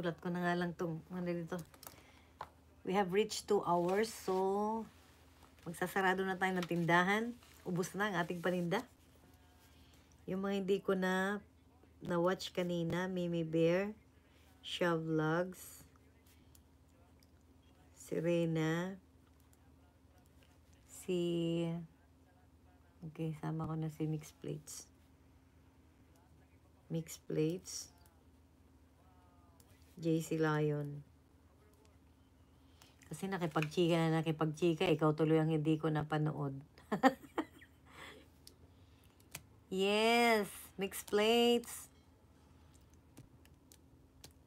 Sulat ko na nga lang itong ano dito. We have reached 2 hours, so magsasarado na tayo ng tindahan. Ubus na ang ating paninda. Yung mga hindi ko na-watch kanina, Mimi Bear, Sha Vlogs, si Rena, okay, sama ko na si Mixed Plates. Mixed Plates, JC Lion. Kasi nakipagchika, ikaw tuloy ang hindi ko napanood. Yes, Mixed Plates.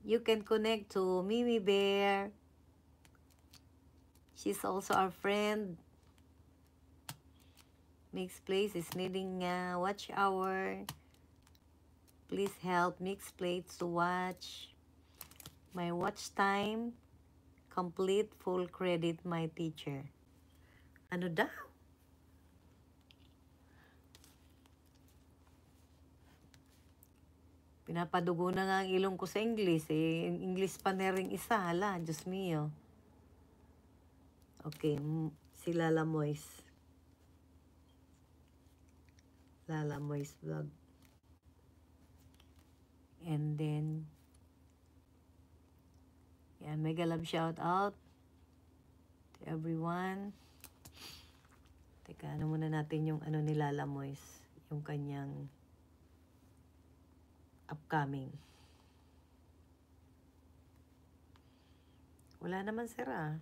You can connect to Mimi Bear. She's also our friend. Mixed Plates is needing a watch hour. Please help Mixed Plates to watch. My watch time. Complete full credit my teacher. Ano daw? Pinapadugo na nga ang ilong ko sa English. English pa na rin isa. Hala, Diyos mio. Okay, si Lala Mois. Lala Mois vlog. And then, yan, mega love shout out to everyone. Teka, ano muna natin yung ano ni Lala Mois, yung kanyang upcoming. Wala naman sira.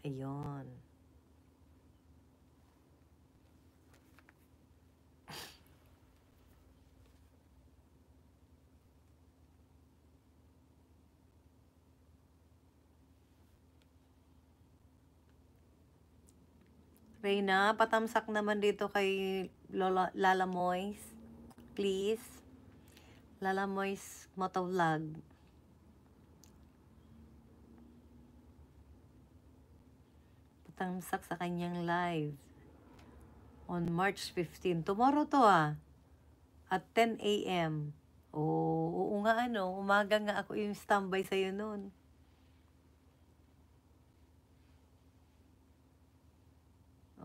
Ayun. Reyna, patamsak naman dito kay Lala Mois. Please. Lala Mois Motovlog. Patamsak sa kanyang live. On March 15. Tomorrow to at 10 a.m. Oo nga umaga nga ako yung standby sa'yo noon.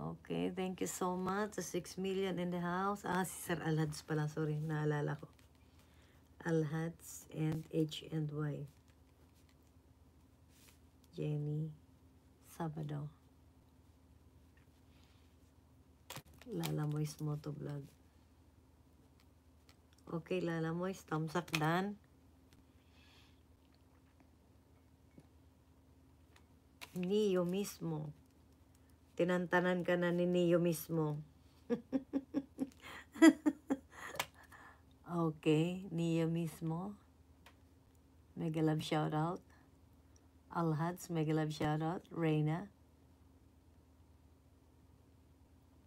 Okay, thank you so much. 6 million in the house. Si Sir Alhads pala, sorry, naalala ko. Alhads and H&Y. Jenny Sabado. Lala Mois Motovlog. Okay, Lala Mois, thumbs up done. Niyo mismo. Tinantanan ka na ni Niyo mismo. Okay, Niyo mismo. Mega love shout out. Alhads, mega love shout out. Reyna.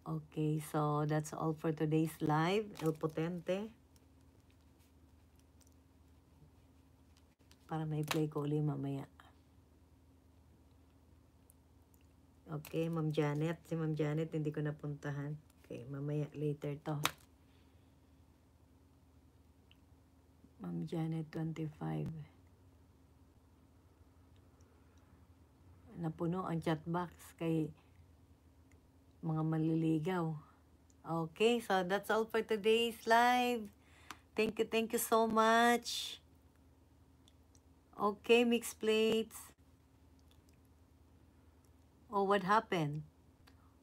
Okay, so that's all for today's live. El Potente. Para may play ko ulit mamaya. Okay, Ma'am Janet. Si Ma'am Janet, hindi ko napuntahan. Okay, mamaya, later to. Ma'am Janet, 25. Napuno ang chat box kay mga maliligaw. Okay, so that's all for today's live. Thank you so much. Okay, Mixed Plates. Oh, what happened?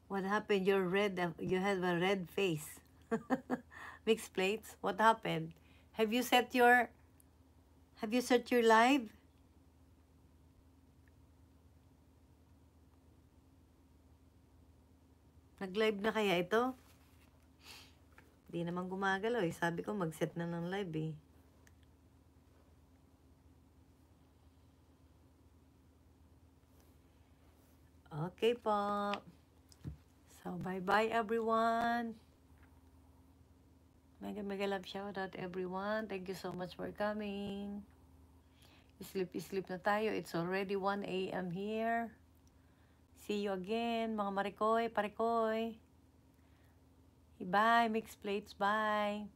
What happened? You're red. You have a red face. Mixed Plates. What happened? Have you set your live? Nag-live na kaya ito? Di naman gumagalaw eh. Sabi ko mag-set na ng live eh. Okay po. So, bye-bye everyone. Mega love shout out everyone. Thank you so much for coming. Sleep na tayo. It's already 1 a.m. here. See you again, mga marikoy, parikoy. Bye, Mixed Plates. Bye.